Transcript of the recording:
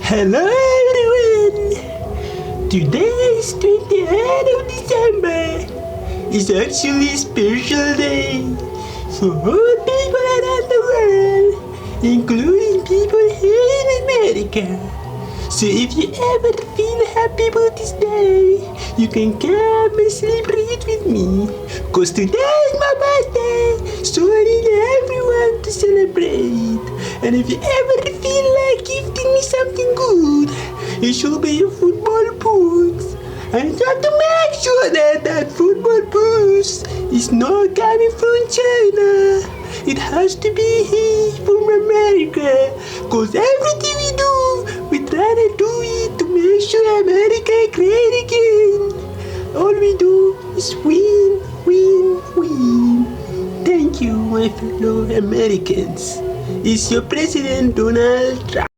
Hello everyone! Today is 28th of December. It's actually a special day for all people around the world, including people here in America. So if you ever feel happy about this day, you can come and celebrate with me. Cause today is my birthday, so I need everyone to celebrate. And if you ever feel like gifting me something good, it should be your football boots. And you have to make sure that that football boots is not coming from China. It has to be here from America. Cause everything we do, we try to do it to make sure America is great again. All we do is win, win, win. Thank you, my fellow Americans. It's your President Donald Trump.